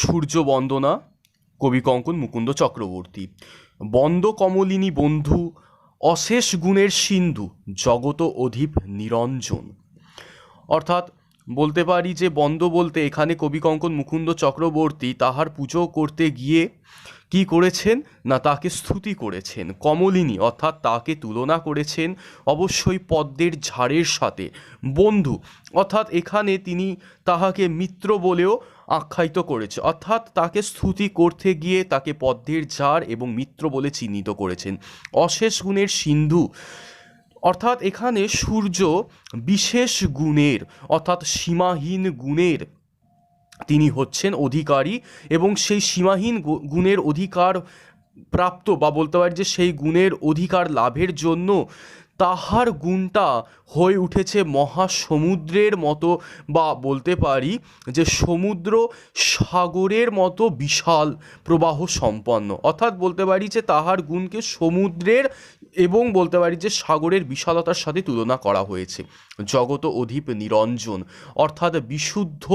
সূর্য বন্দনা, কবি কঙ্কন মুকুন্দ চক্রবর্তী। বন্দ কমলিনী বন্ধু, অশেষ গুণের সিন্ধু, জগত অধীপ নিরঞ্জন। অর্থাৎ বলতে পারি যে বন্দ বলতে এখানে কবি কঙ্কন মুকুন্দ চক্রবর্তী তাহার পুজো করতে গিয়ে কি করেছেন না তাকে স্তুতি করেছেন। কমলিনী অর্থাৎ তাকে তুলনা করেছেন অবশ্যই পদ্মের ঝাড়ের সাথে। বন্ধু অর্থাৎ এখানে তিনি তাহাকে মিত্র বলেও আখ্যায়িত করেছে, অর্থাৎ তাকে স্তুতি করতে গিয়ে তাকে পদ্মের ঝাড় এবং মিত্র বলে চিহ্নিত করেছেন। অশেষ গুণের সিন্ধু অর্থাৎ এখানে সূর্য বিশেষ গুণের অর্থাৎ সীমাহীন গুণের তিনি হচ্ছেন অধিকারী, এবং সেই সীমাহীন গুণের অধিকার প্রাপ্ত বা বলতে পারি যে সেই গুণের অধিকার লাভের জন্য তাহার গুণটা হয়ে উঠেছে মহাসমুদ্রের মতো, বা বলতে পারি যে সমুদ্র সাগরের মতো বিশাল প্রবাহ সম্পন্ন। অর্থাৎ বলতে পারি যে তাহার গুণকে সমুদ্রের এবং বলতে পারি যে সাগরের বিশালতার সাথে তুলনা করা হয়েছে। জগত অধীপ নিরঞ্জন অর্থাৎ বিশুদ্ধ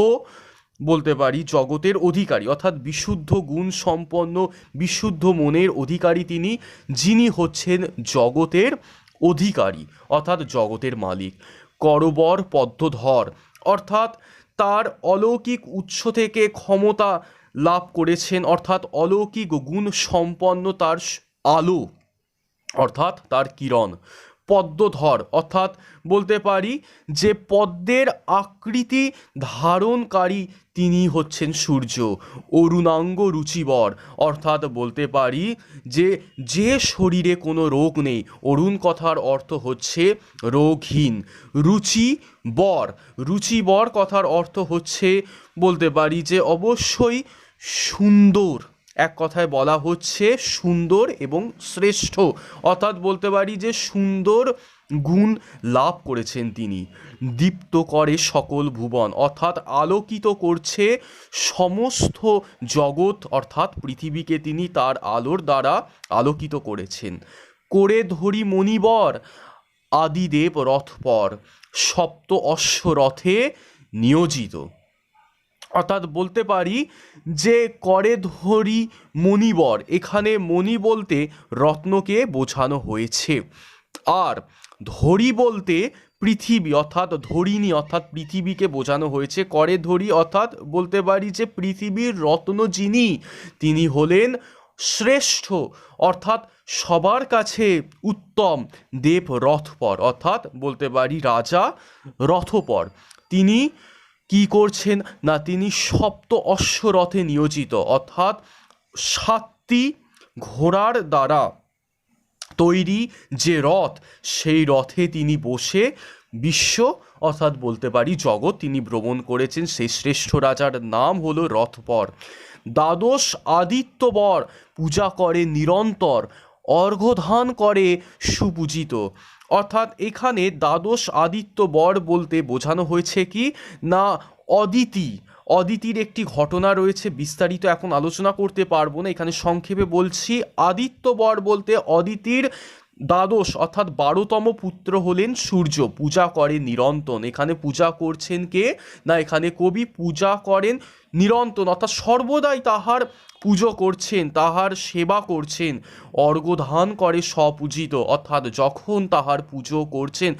বলতে পারি জগতের অধিকারী, অর্থাৎ বিশুদ্ধ গুণ সম্পন্ন বিশুদ্ধ মনের অধিকারী তিনি, যিনি হচ্ছেন জগতের অধিকারী অর্থাৎ জগতের মালিক। করবর পদ্মধর অর্থাৎ তার অলৌকিক উৎস থেকে ক্ষমতা লাভ করেছেন, অর্থাৎ অলৌকিক গুণ সম্পন্ন তার আলো অর্থাৎ তার কিরণ। পদ্মধর অর্থাৎ বলতে পারি যে পদ্মের আকৃতি ধারণকারী তিনি হচ্ছেন সূর্য। অরুণাঙ্গ রুচিবর অর্থাৎ বলতে পারি যে যে শরীরে কোনো রোগ নেই, অরুণ কথার অর্থ হচ্ছে রোগহীন। রুচিবর, রুচিবর কথার অর্থ হচ্ছে বলতে পারি যে অবশ্যই সুন্দর, এক কথায় বলা হচ্ছে সুন্দর এবং শ্রেষ্ঠ, অর্থাৎ বলতে পারি যে সুন্দর গুণ লাভ করেছেন তিনি। দীপ্ত করে সকল ভুবন অর্থাৎ আলোকিত করছে সমস্ত জগৎ অর্থাৎ পৃথিবীকে তিনি তার আলোর দ্বারা আলোকিত করেছেন। করে ধরি মণিবর, আদিদেব রথপর, সপ্ত অশ্ব রথে নিয়োজিত। অর্থাৎ বলতে পারি যে করে ধরি মণিবর, এখানে মণি বলতে রত্নকে বোঝানো হয়েছে, আর ধরি বলতে পৃথিবী অর্থাৎ ধরিণী অর্থাৎ পৃথিবীকে বোঝানো হয়েছে। করে ধরি অর্থাৎ বলতে পারি যে পৃথিবীর রত্ন যিনি, তিনি হলেন শ্রেষ্ঠ অর্থাৎ সবার কাছে উত্তম। দেব রথপর অর্থাৎ বলতে পারি রাজা রথপর, তিনি কি করছেন না তিনি সপ্ত অশ্বরথে নিয়োজিত, অর্থাৎ 7টি ঘোড়ার দ্বারা তৈরি যে রথ, সেই রথে তিনি বসে বিশ্ব অর্থাৎ বলতে পারি জগৎ তিনি ভ্রমণ করেছেন। সেই শ্রেষ্ঠ রাজার নাম হলো রথপর। দ্বাদশ আদিত্যবর পূজা করে নিরন্তর, অর্ঘ্যদান করে সুপূজিত। অর্থাৎ এখানে দ্বাদশ আদিত্য বর বলতে বোঝানো হয়েছে কি না অদিতি, অদিতির একটি ঘটনা রয়েছে, বিস্তারিত এখন আলোচনা করতে পারবো না, এখানে সংক্ষেপে বলছি। আদিত্য বর বলতে অদিতির দ্বাদশ অর্থাৎ 12তম পুত্র হলেন সূর্য, পূজা করে নিরন্তন। এখানে পূজা করছেন কে না এখানে কবি পূজা করেন নিরন্তন অর্থাৎ সর্বদাই তাহার পুজো করছেন, তাহার সেবা করছেন। অর্ঘ্যদান করে স্বপূজিত অর্থাৎ যখন তাহার পুজো করছেন,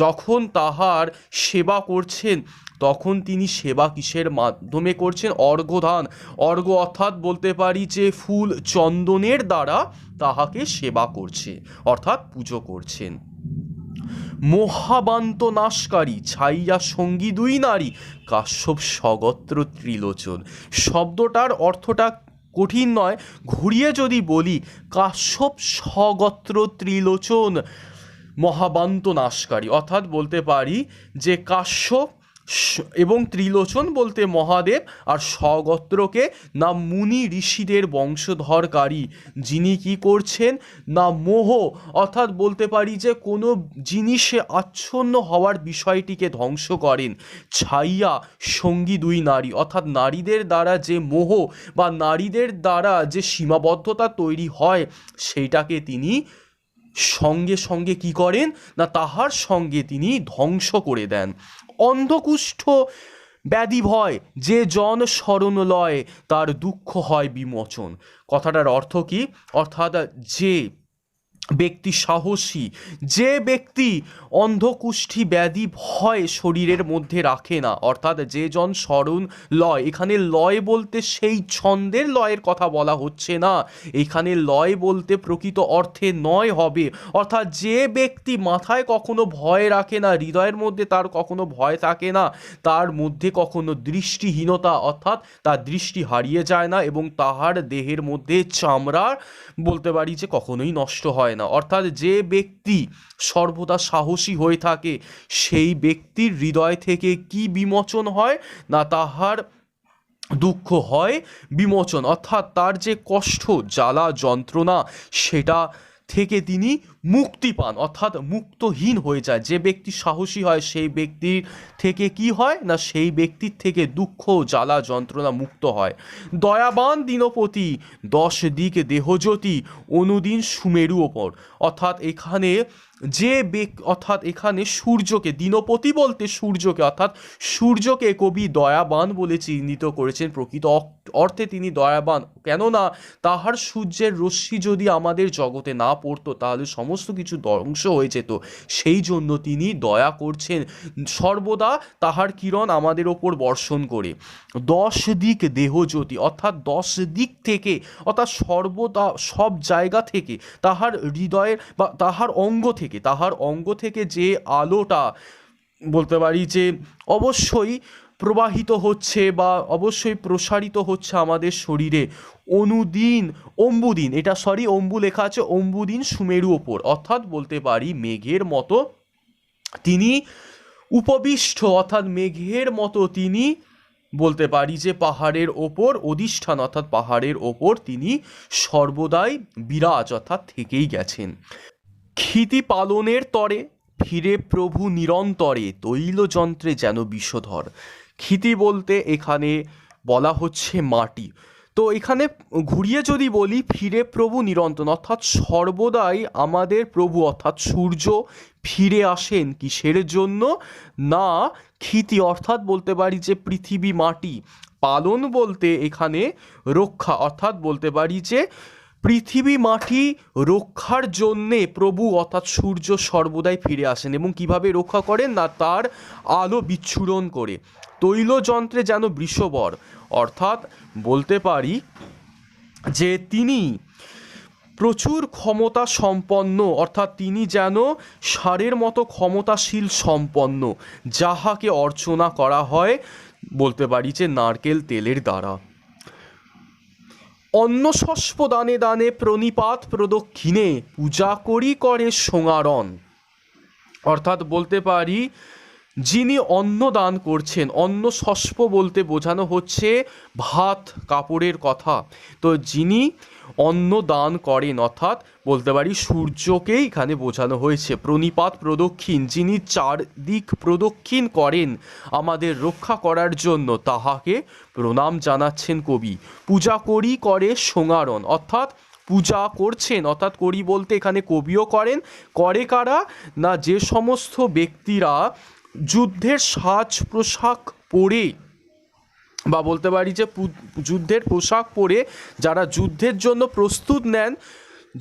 যখন তাহার সেবা করছেন, তখন তিনি সেবা কিসের মাধ্যমে করছেন? অর্ঘ্যদান। অর্ঘ্য অর্থাৎ বলতে পারি যে ফুল চন্দনের দ্বারা তাহাকে সেবা করছে অর্থাৎ পুজো করছেন। মহাবান্ত নাশকারী, ছাইয়া সঙ্গী দুই নারী, কাশ্যপ স্বগোত্র ত্রিলোচন। শব্দটার অর্থটা কঠিন নয়, ঘুরিয়ে যদি বলি কাশ্যপ স্বগোত্র ত্রিলোচন মহাবান্ত নাশকারী, অর্থাৎ বলতে পারি যে কাশ্যপ এবং ত্রিলোচন বলতে মহাদেব, আর স্বগোত্রকে না মুনি ঋষিদের বংশধরকারী, যিনি কি করছেন না মোহ অর্থাৎ বলতে পারি যে কোনো জিনিসে আচ্ছন্ন হওয়ার বিষয়টিকে ধ্বংস করেন। ছাইয়া সঙ্গী দুই নারী অর্থাৎ নারীদের দ্বারা যে মোহ বা নারীদের দ্বারা যে সীমাবদ্ধতা তৈরি হয়, সেইটাকে তিনি সঙ্গে সঙ্গে কি করেন না তাহার সঙ্গে তিনি ধ্বংস করে দেন। অন্ধকুষ্ঠ ব্যাধি ভয় যে জন শরণ লয় তার দুঃখ হয় বিমোচন। কথাটার অর্থ কি? অর্থাৎ যে ব্যক্তি সাহসী, যে ব্যক্তি অন্ধকুষ্ঠী ব্যাধি ভয় শরীরের মধ্যে রাখে না, অর্থাৎ যে জন শরণ লয়, এখানে লয় বলতে সেই ছন্দের লয়ের কথা বলা হচ্ছে না, এখানে লয় বলতে প্রকৃত অর্থে নয় হবে, অর্থাৎ যে ব্যক্তি মাথায় কখনো ভয় রাখে না, হৃদয়ের মধ্যে তার কখনো ভয় থাকে না, তার মধ্যে কখনো দৃষ্টিহীনতা অর্থাৎ তার দৃষ্টি হারিয়ে যায় না এবং তাহার দেহের মধ্যে চামড়া বলতে পারি যে কখনোই নষ্ট হয় না। অর্থাৎ যে ব্যক্তি সর্বদা সাহসী হয়ে থাকে সেই ব্যক্তির হৃদয় থেকে কি বিমোচন হয় না, তাহার দুঃখ হয় বিমোচন, অর্থাৎ তার যে কষ্ট জ্বালা যন্ত্রণা সেটা থেকে তিনি মুক্তি পান, অর্থাৎ মুক্তহীন হয়ে যায়। যে ব্যক্তি সাহসী হয় সেই ব্যক্তির থেকে কি হয় না, সেই ব্যক্তির থেকে দুঃখ জ্বালা যন্ত্রণা মুক্ত হয়। দয়াবান দীনপতি 10 দিক দেহজ্যোতি অনুদিন সুমেরু ওপর, অর্থাৎ এখানে অর্থাৎ এখানে সূর্যকে, দীনপতি বলতে সূর্যকে, অর্থাৎ সূর্যকে কবি দয়াবান বলে চিহ্নিত করেছেন। প্রকৃত অর্থে তিনি দয়াবান, কেননা তাহার সূর্যের রশ্মি যদি আমাদের জগতে না পড়তো তাহলে সমস্ত কিছু ধ্বংস হয়ে যেত, সেই জন্য তিনি দয়া করছেন সর্বদা তাহার কিরণ আমাদের ওপর বর্ষণ করে। 10 দিক দেহজ্যোতি, অর্থাৎ 10 দিক থেকে, অর্থাৎ সর্বদা সব জায়গা থেকে তাহার হৃদয়ের বা তাহার অঙ্গ থেকে যে আলোটা বলতে পারি যে অবশ্যই প্রবাহিত হচ্ছে বা অবশ্যই প্রসারিত হচ্ছে আমাদের শরীরে, অম্বুদিন, এটা অম্বু লেখা আছে, অম্বুদিন সুমেরু ওপর, অর্থাৎ বলতে পারি মেঘের মতো তিনি উপবিষ্ট, অর্থাৎ মেঘের মতো তিনি বলতে পারি যে পাহাড়ের ওপর অধিষ্ঠান, অর্থাৎ পাহাড়ের ওপর তিনি সর্বদাই বিরাজ অর্থাৎ থেকেই গেছেন। ক্ষিতি পালনের তরে ফিরে প্রভু নিরন্তরে তৈলযন্ত্রে যেন বিষধর। ক্ষিতি বলতে এখানে বলা হচ্ছে মাটি, তো এখানে ঘুরিয়ে যদি বলি ফিরে প্রভু নিরন্তর, অর্থাৎ সর্বদাই আমাদের প্রভু অর্থাৎ সূর্য ফিরে আসেন কিসের জন্য না, ক্ষিতি অর্থাৎ বলতে পারি যে পৃথিবী মাটি, পালন বলতে এখানে রক্ষা, অর্থাৎ বলতে পারি যে পৃথিবী মাটি রক্ষার জন্যে প্রভু অর্থাৎ সূর্য সর্বদাই ফিরে আসেন এবং কিভাবে রক্ষা করেন না, তার আলো বিচ্ছুরণ করে। তৈলযন্ত্রে যেন বৃষবর, অর্থাৎ বলতে পারি যে তিনি প্রচুর ক্ষমতা সম্পন্ন, অর্থাৎ তিনি যেন ষাঁড়ের মতো ক্ষমতাশীল সম্পন্ন, যাহাকে অর্চনা করা হয় বলতে পারি যে নারকেল তেলের দ্বারা। অন্নশস্প দানে দানে প্রণিপাত প্রদক্ষিণে পূজা করি করে সোঙারণ, অর্থাৎ বলতে পারি যিনি অন্ন দান করছেন, অন্নশস্প বলতে বোঝানো হচ্ছে ভাত কাপড়ের কথা, তো যিনি অন্ন দান করেন অর্থাৎ বলতে পারি সূর্যকেই এখানে বোঝানো হয়েছে। প্রণিপাত প্রদক্ষিণ, যিনি চারদিক প্রদক্ষিণ করেন আমাদের রক্ষা করার জন্য, তাহাকে প্রণাম জানাচ্ছেন কবি। পূজা করি করে সোঙারণ, অর্থাৎ পূজা করছেন, অর্থাৎ করি বলতে এখানে কবিও করেন, করে কারা না, যে সমস্ত ব্যক্তিরা যুদ্ধের সাজ পোশাক পরে বা বলতে পারি যে যুদ্ধের পোশাক পরে যারা যুদ্ধের জন্য প্রস্তুত নেন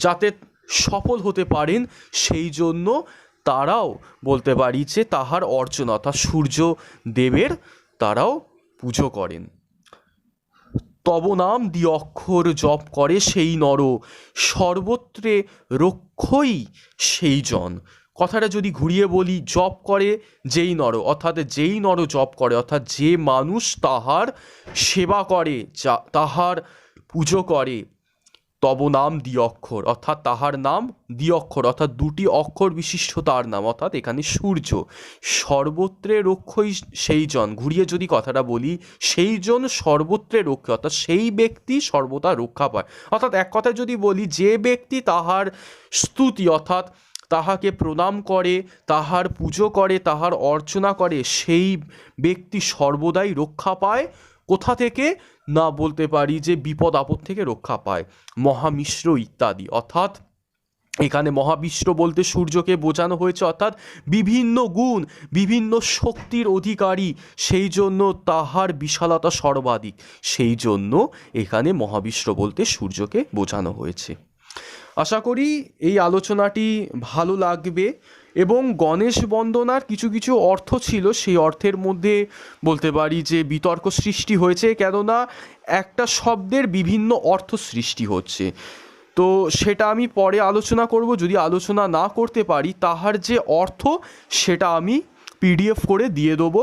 যাতে সফল হতে পারেন, সেই জন্য তারাও বলতে পারি যে তাহার অর্চন অর্থাৎ সূর্য দেবের তারাও পুজো করেন। তব নাম দি অক্ষর জপ করে সেই নর সর্বত্রে রক্ষই সেই জন, কথাটা যদি ঘুরিয়ে বলি জপ করে যেই নর, অর্থাৎ যেই নর জপ করে অর্থাৎ যে মানুষ তাহার সেবা করে, তাহার পুজো করে, তব নাম দ্বি অক্ষর অর্থাৎ তাহার নাম দ্বি অক্ষর অর্থাৎ দুটি অক্ষর বিশিষ্ট তার নাম, অর্থাৎ এখানে সূর্য সর্বত্রে রক্ষই সেই জন, ঘুরিয়ে যদি কথাটা বলি সেই জন সর্বত্রে রক্ষে অর্থাৎ সেই ব্যক্তি সর্বদা রক্ষা পায়, অর্থাৎ এক কথায় যদি বলি যে ব্যক্তি তাহার স্তুতি অর্থাৎ তাহাকে প্রণাম করে, তাহার পুজো করে, তাহার অর্চনা করে, সেই ব্যক্তি সর্বদাই রক্ষা পায়। কোথা থেকে না বলতে পারি যে বিপদ আপদ থেকে রক্ষা পায়, মহামিশ্র ইত্যাদি, অর্থাৎ এখানে মহাবিশ্ব বলতে সূর্যকে বোঝানো হয়েছে, অর্থাৎ বিভিন্ন গুণ, বিভিন্ন শক্তির অধিকারী, সেই জন্য তাহার বিশালতা সর্বাধিক, সেই জন্য এখানে মহাবিশ্ব বলতে সূর্যকে বোঝানো হয়েছে। আশা করি এই আলোচনাটি ভালো লাগবে। এবং গণেশ বন্দনার কিছু কিছু অর্থ ছিল, সেই অর্থের মধ্যে বলতে পারি যে বিতর্ক সৃষ্টি হয়েছে, কেননা একটা শব্দের বিভিন্ন অর্থ সৃষ্টি হচ্ছে। তো সেটা আমি পরে আলোচনা করব, যদি আলোচনা না করতে পারি তাহার যে অর্থ সেটা আমি পিডিএফ করে দিয়ে দেবো।